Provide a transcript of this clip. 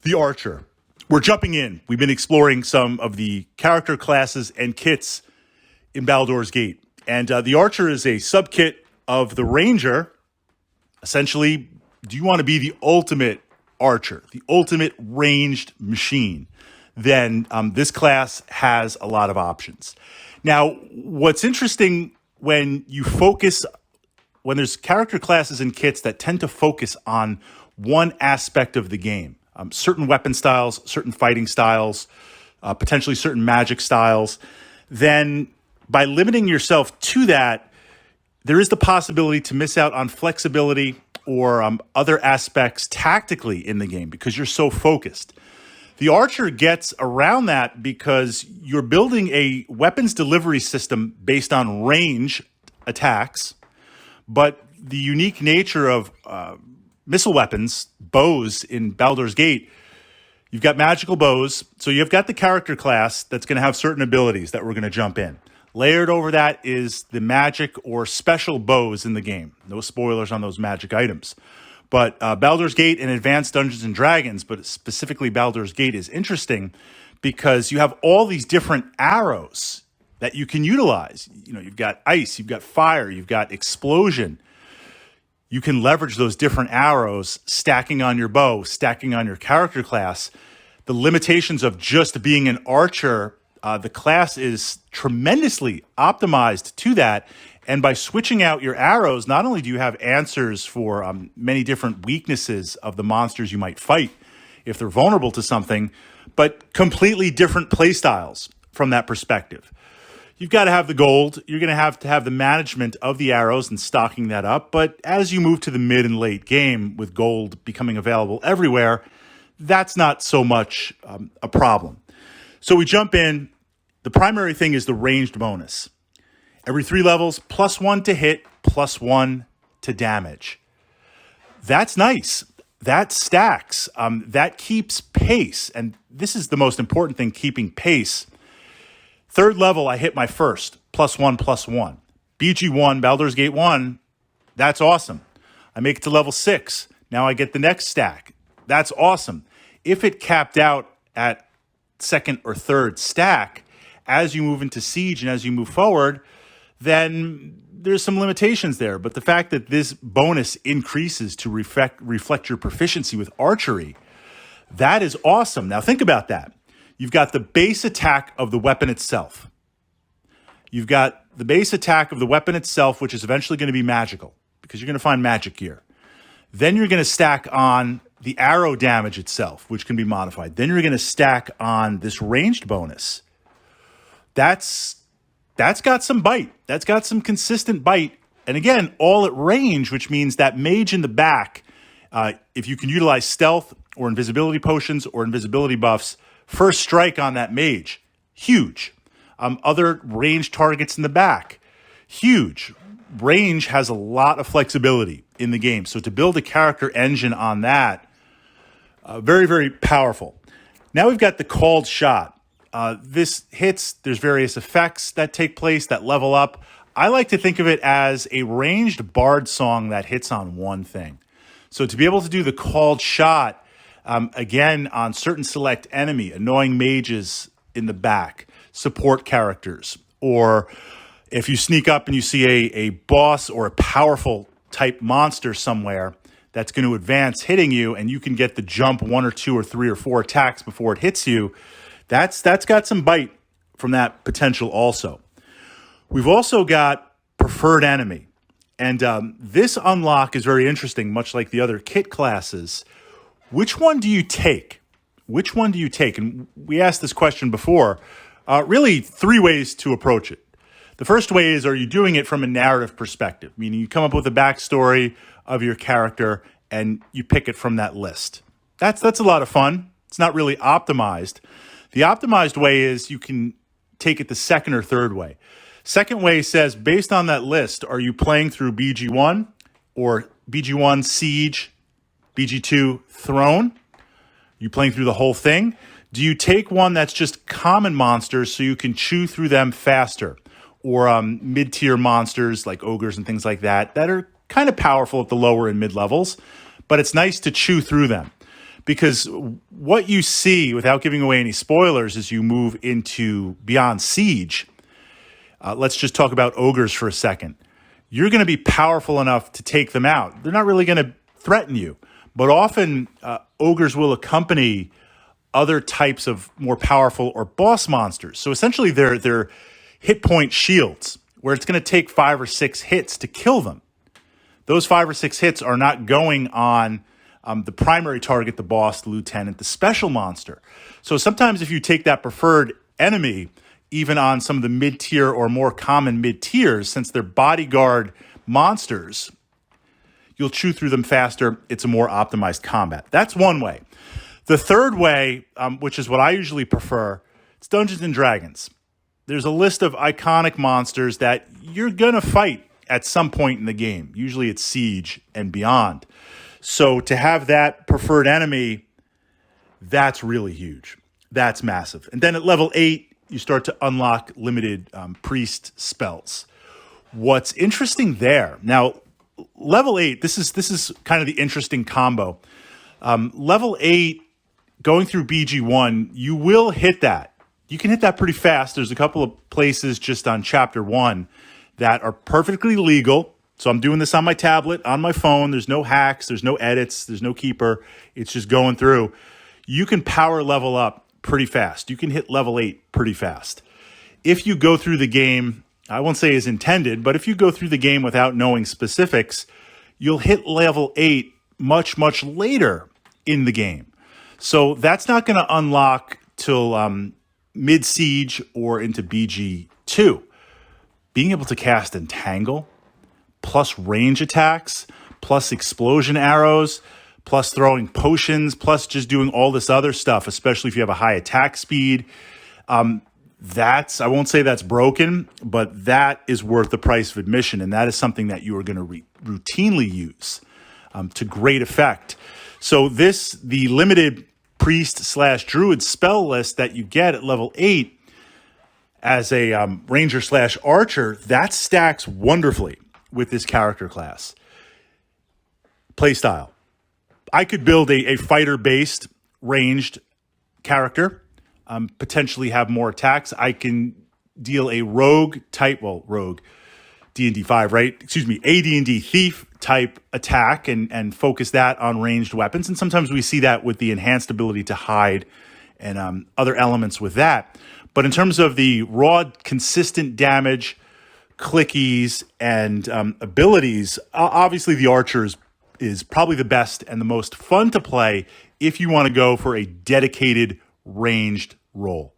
The Archer. We're jumping in. We've been exploring some of the character classes and kits in Baldur's Gate. And the Archer is a subkit of the Ranger. Essentially, do you want to be the ultimate archer, the ultimate ranged machine? Then this class has a lot of options. Now, what's interesting when there's character classes and kits that tend to focus on one aspect of the game, certain weapon styles, certain fighting styles, potentially certain magic styles, then by limiting yourself to that, there is the possibility to miss out on flexibility or other aspects tactically in the game because you're so focused. The Archer gets around that because you're building a weapons delivery system based on range attacks, but the unique nature of missile weapons, bows in Baldur's Gate, you've got magical bows, so you've got the character class that's going to have certain abilities that we're going to jump in. Layered over that is the magic or special bows in the game. No spoilers on those magic items. But Baldur's Gate and Advanced Dungeons & Dragons, but specifically Baldur's Gate, is interesting because you have all these different arrows that you can utilize. You know, you've got ice, you've got fire, you've got explosion. You can leverage those different arrows, stacking on your bow, stacking on your character class. The limitations of just being an archer, the class is tremendously optimized to that. And by switching out your arrows, not only do you have answers for many different weaknesses of the monsters you might fight if they're vulnerable to something, but completely different play styles from that perspective. You've got to have the gold. You're going to have the management of the arrows and stocking that up. But as you move to the mid and late game with gold becoming available everywhere, that's not so much a problem. So we jump in. The primary thing is the ranged bonus. Every 3 levels, +1 to hit, +1 to damage. That's nice. That stacks. That keeps pace. And this is the most important thing, keeping pace. 3rd level, I hit my first, +1, +1. BG1, Baldur's Gate 1, that's awesome. I make it to level 6. Now I get the next stack. That's awesome. If it capped out at 2nd or 3rd stack, as you move into Siege and as you move forward, then there's some limitations there. But the fact that this bonus increases to reflect your proficiency with archery, that is awesome. Now think about that. You've got the base attack of the weapon itself. You've got the base attack of the weapon itself, which is eventually going to be magical because you're going to find magic gear. Then you're going to stack on the arrow damage itself, which can be modified. Then you're going to stack on this ranged bonus. That's got some bite. That's got some consistent bite. And again, all at range, which means that mage in the back, if you can utilize stealth or invisibility potions or invisibility buffs, first strike on that mage, huge. Other range targets in the back, huge. Range has a lot of flexibility in the game. So to build a character engine on that, very, very powerful. Now we've got the called shot. This hits, there's various effects that take place that level up. I like to think of it as a ranged bard song that hits on one thing. So to be able to do the called shot, again, on certain select enemy, annoying mages in the back, support characters, or if you sneak up and you see a boss or a powerful type monster somewhere that's going to advance hitting you and you can get the jump 1 or 2 or 3 or 4 attacks before it hits you, that's got some bite from that potential also. We've also got preferred enemy. And this unlock is very interesting, much like the other kit classes. Which one do you take? Which one do you take? And we asked this question before. Really 3 ways to approach it. The first way is, are you doing it from a narrative perspective? Meaning you come up with a backstory of your character and you pick it from that list. That's a lot of fun. It's not really optimized. The optimized way is you can take it the second or third way. Second way says, based on that list, are you playing through BG1 or BG1 Siege, BG2 Throne? You playing through the whole thing? Do you take one that's just common monsters so you can chew through them faster? Or mid-tier monsters like ogres and things like that are kind of powerful at the lower and mid levels, but it's nice to chew through them. because what you see, without giving away any spoilers, as you move into Beyond Siege, let's just talk about ogres for a second. You're going to be powerful enough to take them out. They're not really going to threaten you, but often ogres will accompany other types of more powerful or boss monsters. So essentially they're hit point shields, where it's going to take 5 or 6 hits to kill them. Those 5 or 6 hits are not going on the primary target, the boss, the lieutenant, the special monster. So sometimes if you take that preferred enemy, even on some of the mid-tier or more common mid-tiers, since they're bodyguard monsters, you'll chew through them faster. It's a more optimized combat. That's one way. The third way, which is what I usually prefer, it's Dungeons and Dragons. There's a list of iconic monsters that you're going to fight at some point in the game. Usually it's Siege and beyond. So to have that preferred enemy, that's really huge. That's massive. And then at level 8, you start to unlock limited priest spells. What's interesting there, now level 8, this is kind of the interesting combo. Level 8, going through BG1, you will hit that. You can hit that pretty fast. There's a couple of places just on chapter 1 that are perfectly legal. So I'm doing this on my tablet, on my phone. There's no hacks, there's no edits, there's no keeper. It's just going through. You can power level up pretty fast. You can hit level 8 pretty fast. If you go through the game, I won't say as intended, but if you go through the game without knowing specifics, you'll hit level 8 much, much later in the game. So that's not going to unlock till mid-siege or into BG2. Being able to cast Entangle, plus range attacks, plus explosion arrows, plus throwing potions, plus just doing all this other stuff, especially if you have a high attack speed. I won't say that's broken, but that is worth the price of admission, and that is something that you are going to routinely use to great effect. So the limited priest/druid spell list that you get at level 8 as a ranger/archer, that stacks wonderfully with this character class. Playstyle. I could build a fighter-based ranged character, potentially have more attacks. I can deal a rogue, D&D 5, right? Excuse me, AD&D thief type attack and focus that on ranged weapons. And sometimes we see that with the enhanced ability to hide and other elements with that. But in terms of the raw, consistent damage, clickies, and abilities, obviously the archer is probably the best and the most fun to play if you want to go for a dedicated ranged role.